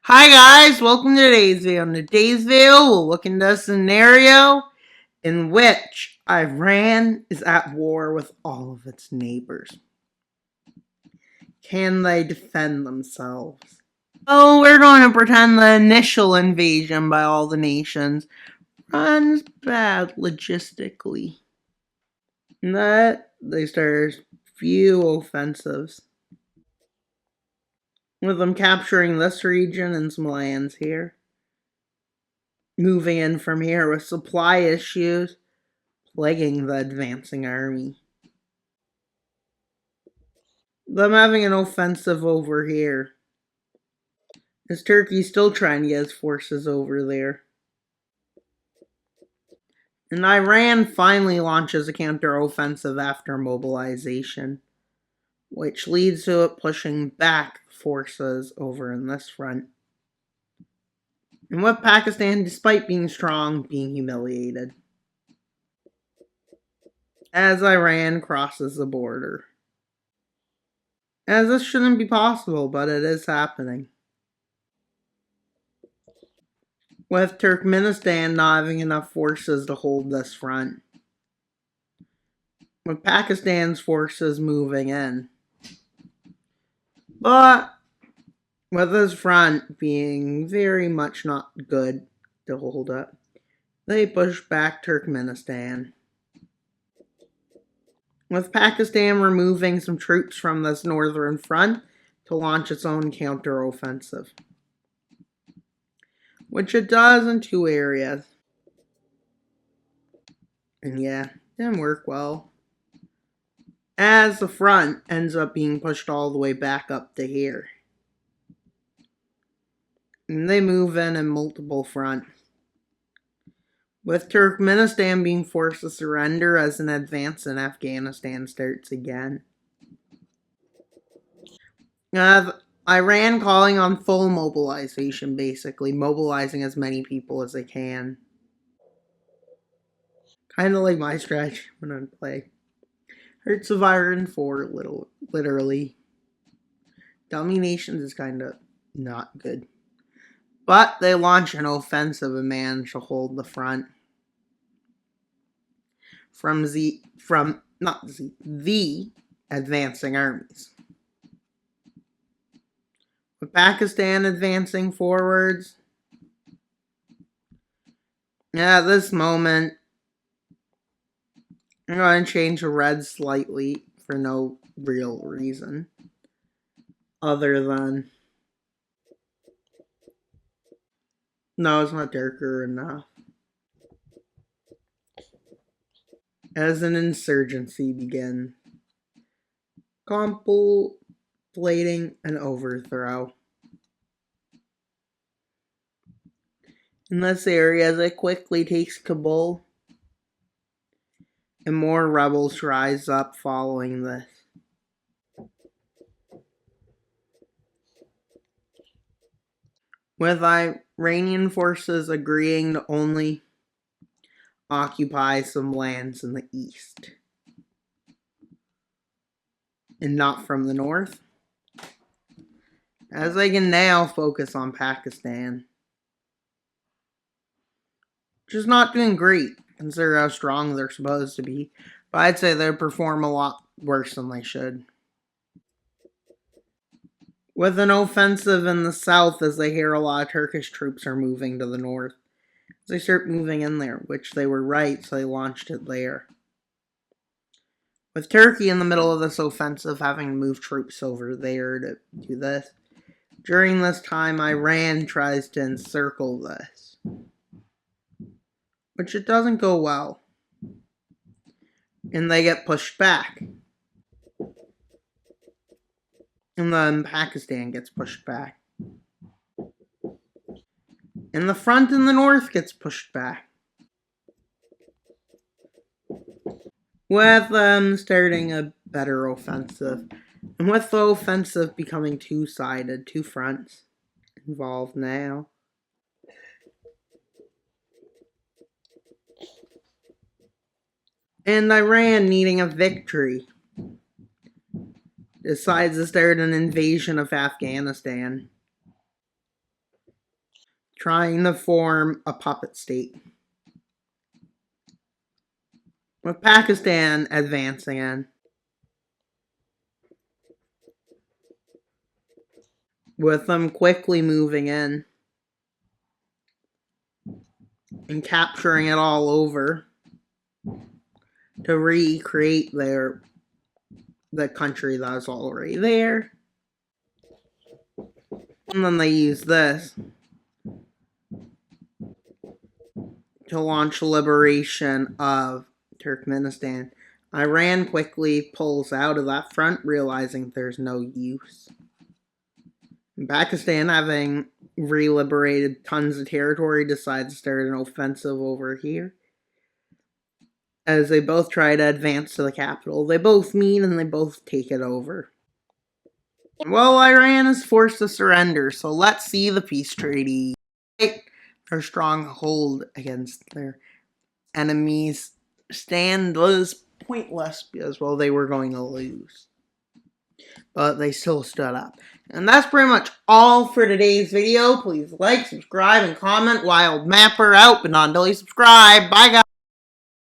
Hi guys, welcome to today's video. In today's video, we'll look into a scenario in which Iran is at war with all of its neighbors. Can they defend themselves? Oh, we're going to pretend the initial invasion by all the nations runs bad logistically. And that they start few offensives, with them capturing this region and some lands here. Moving in from here with supply issues plaguing the advancing army. Them having an offensive over here. Is Turkey still trying to get his forces over there? And Iran finally launches a counteroffensive after mobilization, which leads to it pushing back forces over in this front. And with Pakistan, despite being strong, being humiliated as Iran crosses the border. As this shouldn't be possible, but it is happening. With Turkmenistan not having enough forces to hold this front. With Pakistan's forces moving in. But with this front being very much not good to hold up, they push back Turkmenistan. With Pakistan removing some troops from this northern front to launch its own counteroffensive, which it does in two areas. And yeah, didn't work well, as the front ends up being pushed all the way back up to here. And they move in multiple fronts, with Turkmenistan being forced to surrender as an advance in Afghanistan starts again. Iran calling on full mobilization, basically mobilizing as many people as they can. Kind of like my strategy when I play Hearts of Iron 4, literally. Dummy Nations is kind of not good. But they launch an offensive and manage to hold the front from the advancing armies. With Pakistan advancing forwards, at this moment, I'm going to change the red slightly for no real reason other than no, it's not darker enough. As an insurgency begins, contemplating an overthrow. In this area, as it quickly takes Kabul, and more rebels rise up following this. With Iranian forces agreeing to only occupy some lands in the east and not from the north, as they can now focus on Pakistan, which is not doing great consider how strong they're supposed to be, but I'd say they perform a lot worse than they should. With an offensive in the south, as they hear a lot of Turkish troops are moving to the north. As they start moving in there, which they were right, so they launched it there. With Turkey in the middle of this offensive, having to move troops over there to do this. During this time, Iran tries to encircle this, which it doesn't go well. And they get pushed back. And then Pakistan gets pushed back. And the front in the north gets pushed back. With them starting a better offensive. And with the offensive becoming two-sided, two fronts involved now. And Iran, needing a victory, decides to start an invasion of Afghanistan. trying to form a puppet state, with Pakistan advancing in, with them quickly moving in and capturing it all over to recreate the country that was already there. And then they use this to launch liberation of Turkmenistan. Iran quickly pulls out of that front, realizing there's no use. And Pakistan, having re-liberated tons of territory, decides to start an offensive over here. As they both try to advance to the capital, they both meet and they both take it over. Well, Iran is forced to surrender, so let's see the peace treaty. Their stronghold against their enemies' stand was pointless because, well, they were going to lose. But they still stood up. And that's pretty much all for today's video. Please like, subscribe, and comment. Wild Mapper out, but not until you subscribe. Bye, guys.